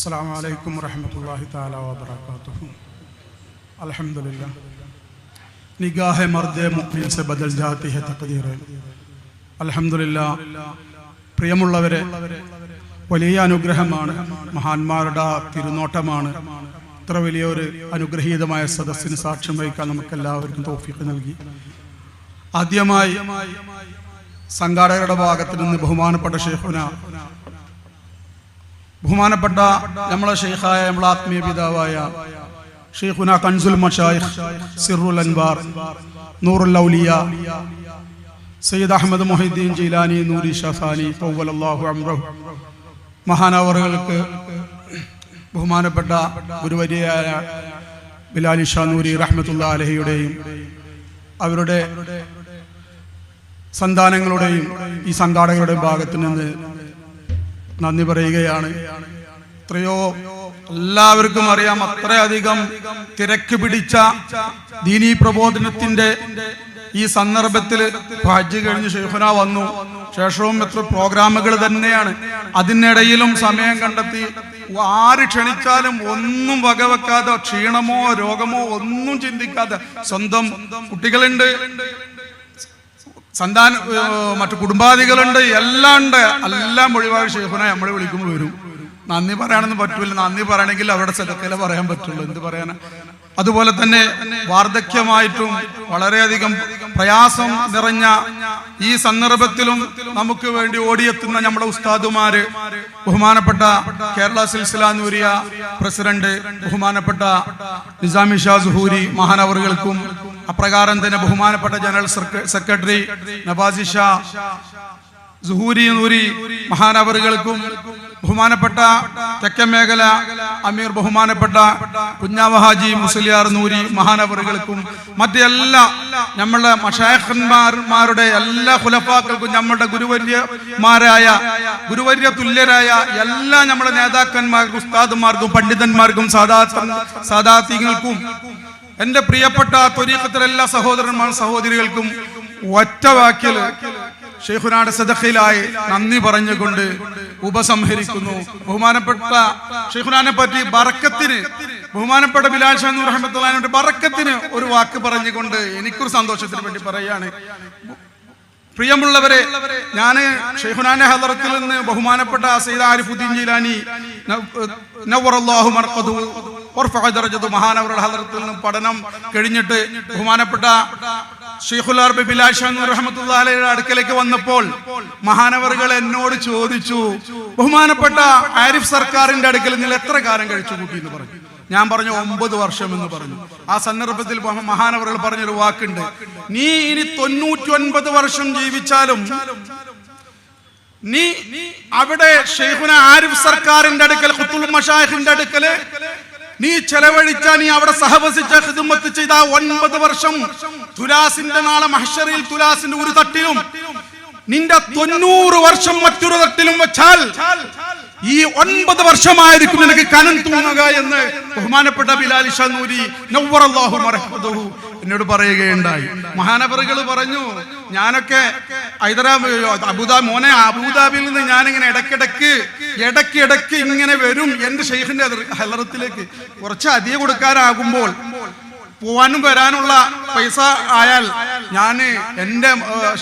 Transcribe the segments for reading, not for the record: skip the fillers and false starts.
अस्सलामु अलैकुम रहमतुल्लाहि ताला व बरकातुहू। अल्हम्दुलिल्लाह। निगाह मर्द मुഅ्मिन से बदल जाती है तक़दीर। अल्हम्दुलिल्लाह। പ്രിയമുള്ളവരെ, വലിയ അനുഗ്രഹമാണ്, മഹാന്മാരുടെ തിരുനോട്ടമാണ്. ഇത്ര വലിയൊരു അനുഗ്രഹീതമായ സദസ്സിന് സാക്ഷ്യം വഹിക്കാൻ നമുക്കെല്ലാവർക്കും തൗഫീഖ് നൽകി. ആദ്യമായി സംഘാടകരുടെ ഭാഗത്ത് നിന്ന് ബഹുമാനപ്പെട്ട ഷെയ്ഖുന, ബഹുമാനപ്പെട്ട നമ്മളെ ഷെയ്ഖായ, നമ്മളെ ആത്മീയ പിതാവായ ഷെയ്ഖുന കൻസുൽ മശായിഖ് സിറുൽ അൻവാർ നൂറുൽ ഔലിയ സയ്യിദ് അഹമ്മദ് മുഹീദ്ദീൻ ജീലാനി നൂരി ഷഫാനി തവ്വലല്ലാഹു അംറഹു മഹാനവറുകൾക്ക്, ബഹുമാനപ്പെട്ട ഗുരുവര്യയായ ബിലാൽ ഷാ നൂരി റഹ്മത്തുള്ളാഹി അലൈഹിയുടെയും അവരുടെ സന്താനങ്ങളുടെയും ഈ സംഘാടകരുടെയും ഭാഗത്ത് നിന്ന് നന്ദി പറയുകയാണ്. എത്രയോ എല്ലാവർക്കും അറിയാം, അത്രയധികം തിരക്ക് പിടിച്ച ദീനീ പ്രബോധനത്തിന്റെ ഈ സന്ദർഭത്തിൽ ഹജ്ജ് കഴിഞ്ഞ് ഷെയ്ഖുന വന്നു. ശേഷവും എത്ര പ്രോഗ്രാമുകൾ തന്നെയാണ്. അതിനിടയിലും സമയം കണ്ടെത്തി ആര് ക്ഷണിച്ചാലും ഒന്നും വകവെക്കാതെ, ക്ഷീണമോ രോഗമോ ഒന്നും ചിന്തിക്കാതെ, സ്വന്തം കുട്ടികളുണ്ട്, മറ്റു കുടുംബാദികളുണ്ട്, എല്ലാം ഉണ്ട്, എല്ലാം ഒഴിവാക്കി ഷെയ്ഖുന നമ്മളെ വിളിക്കുമ്പോൾ വരും. നന്ദി പറയാനൊന്നും പറ്റൂല. നന്ദി പറയണമെങ്കിൽ അവരുടെ സദക്കയിലെ പറയാൻ പറ്റുള്ളൂ. എന്ത് പറയാനാ? അതുപോലെ തന്നെ വാർദ്ധക്യമായിട്ടും വളരെയധികം പ്രയാസം നിറഞ്ഞ ഈ സന്ദർഭത്തിലും നമുക്ക് വേണ്ടി ഓടിയെത്തുന്ന നമ്മുടെ ഉസ്താദുമാര്, ബഹുമാനപ്പെട്ട കേരള സിൽസില നൂരിയ പ്രസിഡന്റ് ബഹുമാനപ്പെട്ട നിസാമി ഷാ സുഹൂരി മഹാനവറുകൾക്കും, അപ്രകാരം തന്നെ ബഹുമാനപ്പെട്ട ജനറൽ സെക്രട്ടറി നവാസി ഷാ സുഹൂരി നൂരി മഹാനവറുകൾക്കും, ബഹുമാനപ്പെട്ട തെക്കൻ മേഖല അമീർ ബഹുമാനപ്പെട്ട കുഞ്ഞാവഹാജി മുസ്ലിയാർ നൂരി മഹാനവറുകൾക്കും, മറ്റെല്ലാ നമ്മളുടെ മശായിഖന്മാരുടെ എല്ലാ ഖുലഫാക്കൾക്കും, നമ്മളുടെ ഗുരുവര്യ തുല്യരായ എല്ലാ നമ്മുടെ നേതാക്കന്മാർക്കും, ഉസ്താദുമാർക്കും, പണ്ഡിതന്മാർക്കും, സാദാത്യങ്ങൾക്കും, എന്റെ പ്രിയപ്പെട്ട ത്വരീഖത്തിലെ എല്ലാ സഹോദരന്മാരും സഹോദരികൾക്കും ഒറ്റ വാക്കിൽ ഷെയ്ഖുനാടെ സദഖയിലായി നന്ദി പറഞ്ഞുകൊണ്ട് ഉപസംഹരിക്കുന്നു. ബഹുമാനപ്പെട്ട ഷെയ്ഖുനാനെ പറ്റി ബറക്കത്തിന്, ബഹുമാനപ്പെട്ട ബിലാൽ ഷാ നൂർ റഹ്മത്തുള്ളാഹിയുടെ ബറക്കത്തിന് ഒരു വാക്ക് പറഞ്ഞുകൊണ്ട് എനിക്കൊരു സന്തോഷത്തിന് വേണ്ടി പറയുകയാണ്. പ്രിയമുള്ളവരെ, ഞാൻ ഷെയ്ഖുനാന്റെ ഹദറത്തിൽ നിന്ന് ബഹുമാനപ്പെട്ട സയ്യിദ് ആരിഫുദ്ദീൻ ജീലാനി നവ്വറല്ലാഹു മർഖദഹു വർഫഅ ദറജതഹു മഹാനവറുടെ ഹദറത്തിൽ നിന്ന് പഠനം കഴിഞ്ഞിട്ട് ബഹുമാനപ്പെട്ട ഷെയ്ഖുൽ അർബി ബിലാൽ ഷാ നൂർ റഹ്മത്തുള്ളാഹി അലൈഹിയുടെ അടുക്കലേക്ക് വന്നപ്പോൾ മഹാനവറുകൾ എന്നോട് ചോദിച്ചു, ബഹുമാനപ്പെട്ട ആരിഫ് സർക്കാരിന്റെ അടുക്കൽ നിങ്ങൾ എത്ര കാലം കഴിച്ചു കൂട്ടി എന്ന് പറഞ്ഞു. ഞാൻ പറഞ്ഞു 9 വർഷം എന്ന് പറഞ്ഞു. ആ സന്ദർഭത്തിൽ മഹാനവറുകൾ പറഞ്ഞൊരു വാക്കുണ്ട്, നീ ഇനി 99 വർഷം ജീവിച്ചാലും നീ അവിടെ ഷെയ്ഖുന ആരിഫ് സർക്കാരിന്റെ അടുക്കൽ, ഖുത്തുൽ മശായിഖിന്റെ അടുക്കല് നീ ചെലവഴിച്ച, നീ അവിടെ സഹവസിച്ച, ഖിദ്മത്ത് ചെയ്ത 9 വർഷം തുലാസിന്റെ നാളെ മഹ്ശറിൽ തുലാസിന്റെ ഒരു തട്ടിലും നിന്റെ 90 വർഷം മറ്റൊരു തട്ടിലും വെച്ചാൽ ഈ 9 വർഷമായിരിക്കും നിനക്ക് കനം തൂങ്ങുക എന്ന് ബഹുമാനപ്പെട്ട ബിലാൽ ഷാ നൂരി നവ്വറല്ലാഹു മർഖദഹു എന്നോട് പറയുകയുണ്ടായി. മഹാനവറുകൾ പറഞ്ഞു, ഞാനൊക്കെ അബൂദാബിയിൽ നിന്ന് ഞാനിങ്ങനെ ഇടയ്ക്കിടയ്ക്ക് ഇങ്ങനെ വരും എന്റെ ഷെയ്ഖിന്റെ ഹലറത്തിലേക്ക്. കുറച്ച് അധികം കൊടുക്കാനാകുമ്പോൾ പോവാനും വരാനുള്ള പൈസ ആയാൽ ഞാൻ എന്റെ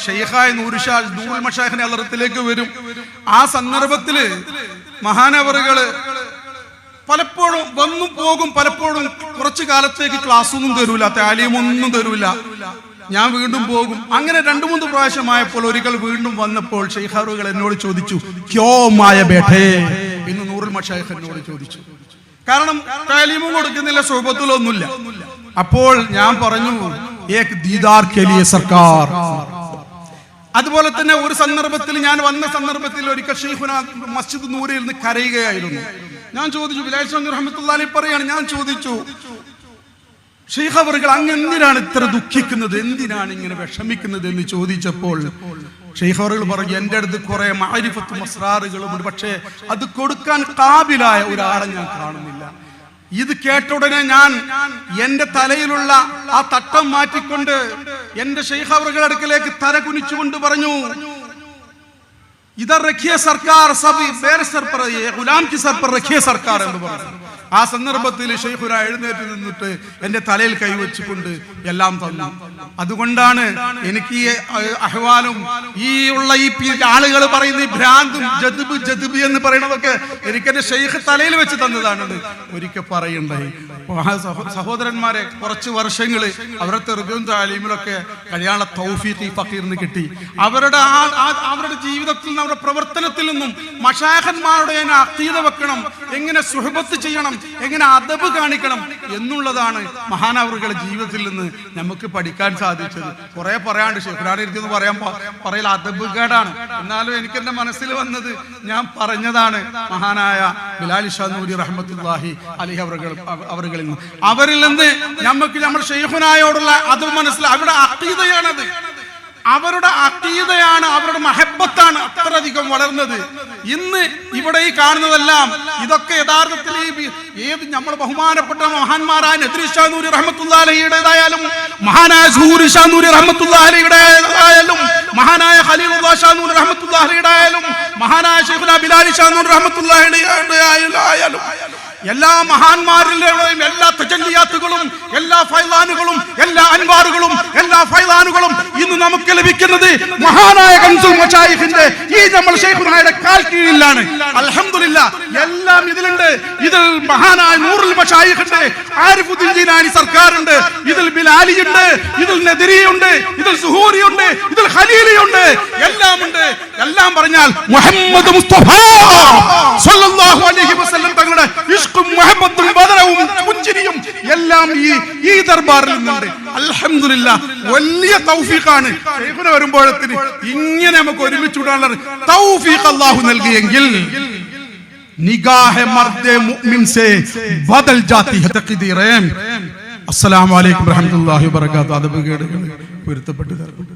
ഷെയ്ഖായ നൂറുൽ മശായിഖിന്റെ ഹലറത്തിലേക്ക് വരും. ആ സന്ദർഭത്തില് മഹാനവറുകള് പലപ്പോഴും വന്നും പോകും, പലപ്പോഴും കുറച്ചു കാലത്തേക്ക് ക്ലാസ് ഒന്നും തരൂല, താലീമൊന്നും തരൂല, ഞാൻ വീണ്ടും പോകും. അങ്ങനെ 2-3 പ്രാവശ്യമായപ്പോൾ ഒരിക്കൽ വീണ്ടും വന്നപ്പോൾ ഷെയ്ഖാറുകൾ എന്നോട് ചോദിച്ചു, ക്യോ മായ ബേഠേ എന്ന് നൂറുൽ മശായിഖ് എന്നോട് ചോദിച്ചു. കാരണം താലീമും കൊടുക്കുന്നില്ല, സുഹബത്തിലൊന്നുമില്ല. അപ്പോൾ ഞാൻ പറഞ്ഞു, ഏക് ദീദാർ കെ ലിയേ സർക്കാർ. അതുപോലെ തന്നെ ഒരു സന്ദർഭത്തിൽ, ഞാൻ വന്ന സന്ദർഭത്തിൽ ഒരിക്കൽ ഷെയ്ഖുന മസ്ജിദ് നൂരിൽ നിന്ന് കരയുകയായിരുന്നു. ഞാൻ ചോദിച്ചു, ബിലാൽ ഷാ നൂർ റഹ്മത്തുള്ളാഹി അലൈഹി പറയാണ്, ഞാൻ ചോദിച്ചു, ഷെയ്ഖ് അവറുകൾ അങ്ങ് എന്തിനാണ് ഇത്ര ദുഃഖിക്കുന്നത്, എന്തിനാണ് ഇങ്ങനെ വിഷമിക്കുന്നത് എന്ന് ചോദിച്ചപ്പോൾ ഷെയ്ഖ് അവറുകൾ പറഞ്ഞു, എന്റെ അടുത്ത് കുറെ മഅരിഫത്തും അസ്റാറുകളുമുണ്ട്, പക്ഷേ അത് കൊടുക്കാൻ കാബിലായ ഒരാളെ ഞാൻ കാണുന്നില്ല. ഇത് കേട്ട ഉടനെ ഞാൻ എന്റെ തലയിലുള്ള ആ തട്ടം മാറ്റിക്കൊണ്ട് എന്റെ ഷെയ്ഖ് അവറുകളുടെ അടുക്കലേക്ക് തല കുനിച്ചുകൊണ്ട് പറഞ്ഞു, इधर रखिए सरकार, सब मेरे सर पर, ये गुलाम की सर पर रखिए सरकार എന്ന് പറഞ്ഞു. ആ സന്ദർഭത്തിൽ ശൈഖുന എഴുന്നേറ്റ് നിന്നിട്ട് എന്റെ തലയിൽ കൈവച്ചുകൊണ്ട് എല്ലാം തന്നു. അതുകൊണ്ടാണ് എനിക്ക് ഈ അഹ്വാലും ഈ ഉള്ള ഈ ആളുകൾ പറയുന്ന ഈ ഭ്രാന്തും ജദ്ബ് എന്ന് പറയുന്നതൊക്കെ എനിക്ക് എന്റെ ഷെയ്ഖ് തലയിൽ വെച്ച് തന്നതാണ്. ഒരിക്കൽ പറയണ്ടായി, സഹോദരന്മാരെ, കുറച്ച് വർഷങ്ങൾ അവരുടെ തെർബിയും താലീമിലൊക്കെ കഴിയാനുള്ള തൗഫീഖ് ഈ ഫഖീറിന് കിട്ടി. അവരുടെ ജീവിതത്തിൽ നിന്നും അവരുടെ പ്രവർത്തനത്തിൽ നിന്നും മശായിഖന്മാരുടെ അഖീദ വെക്കണം, എങ്ങനെ സുഹബത്ത് ചെയ്യണം, എങ്ങനെ അദബ് കാണിക്കണം എന്നുള്ളതാണ് മഹാനവറുകളുടെ ജീവിതത്തിൽ നിന്ന് നമുക്ക് പഠിക്കാൻ സാധിച്ചത്. കുറെ പറയാണ്ട് ഷെയ്ഖുനാനിരിക്കുന്നു പറയൽ അദബ് കേടാണ്. എന്നാലും എനിക്ക് എന്റെ മനസ്സിൽ വന്നത് ഞാൻ പറഞ്ഞതാണ്. മഹാനായ ബിലാൽ ഷാ നൂരി റഹ്മത്തുള്ളാഹി അലൈഹി അവരിൽ നിന്ന് നമുക്ക് നമ്മുടെ ഷെയ്ഖുനായോടുള്ള അത് മനസ്സിലായി. അവരുടെ അഖീദയാണത്, അവരുടെ അഖീദയാണ്, അവരുടെ മഹബത്താണ് അത്രയധികം വളർന്നത്. ഇന്ന് ഇവിടെ ഈ കാണുന്നതെല്ലാം ഇതൊക്കെ യഥാർത്ഥത്തിൽ ഏത് നമ്മൾ ബഹുമാനപ്പെട്ട മഹാന്മാരായ നദ്രി ഷാ നൂരി റഹ്മത്തുള്ളാഹി അലൈഹിയുടേതായാലും, മഹാനായ സുഹൂരി ഷാ നൂരി റഹ്മത്തുള്ളാഹി അലൈഹിയുടേതായാലും, മഹാനായ ഖലീലുല്ലാഹ് ഷാ നൂരി റഹ്മത്തുള്ളാഹി അലൈഹിയുടേതായാലും, മഹാനായ ശൈഖുനാ ബിലാൽ ഷാ നൂരി റഹ്മത്തുള്ളാഹി അലൈഹിയുടേതായാലും എല്ലാ മഹാന്മാരിലെയും എല്ലാ തജല്ലിയാത്തുകളും, എല്ലാ ഫൈലാനുകളും, എല്ലാ അൻവാറുകളും, എല്ലാ ഫൈലാനുകളും ഇന്ന് നമുക്ക് ലഭിക്കുന്നത് മഹാനായ കൻസുൽ മശായിഖിന്റെ ഈ നമ്മൾ ശൈഖുനായുടെ കാൽ കീഴിലാണ്. അൽഹംദുലില്ലാഹ് എല്ലാം ഇതിലുണ്ട്. ഇതിൽ മഹാനായ നൂറുൽ മശായിഖിന്റെ ആരിഫുദ്ദീൻ ജീലാനി സർക്കാരുണ്ട്, ഇതിൽ ബിലാലിയുണ്ട്, ഇതിൽ നദരിയുണ്ട്, ഇതിൽ സുഹൂരിയുണ്ട്, ഇതിൽ ഖലീലിയുണ്ട്, എല്ലാം ഉണ്ട്. എല്ലാം പറഞ്ഞാൽ മുഹമ്മദ് മുസ്തഫ സ്വല്ലല്ലാഹു അലൈഹി വസല്ലം തങ്ങളുടെ മുഹബത്തും ബദറവും പുഞ്ചിരിയും എല്ലാം ഈ ദർബാറിൽ നിന്നുണ്ട്. അൽഹംദുലില്ലാഹ് വലിയ തൗഫീഖാണ്. ശൈഖുന വരുമ്പോഴത്തിന് ഇങ്ങനെ നമുക്ക് ഒരുമിച്ച് കൂടാനുള്ള തൗഫീഖ് അല്ലാഹു നൽകിയെങ്കിൽ നിഗാഹെ മർദെ മുഅ്മിൻ സേ ബദൽ ജാതി ഹൈ തഖ്ദീറേം. അസ്സലാമു അലൈക്കും വറഹ്മത്തുള്ളാഹി വബറകാതുഹു. അതബ് കേടുകൾ പൊരുത്തപ്പെട്ടു തരപ്പെട്ടു.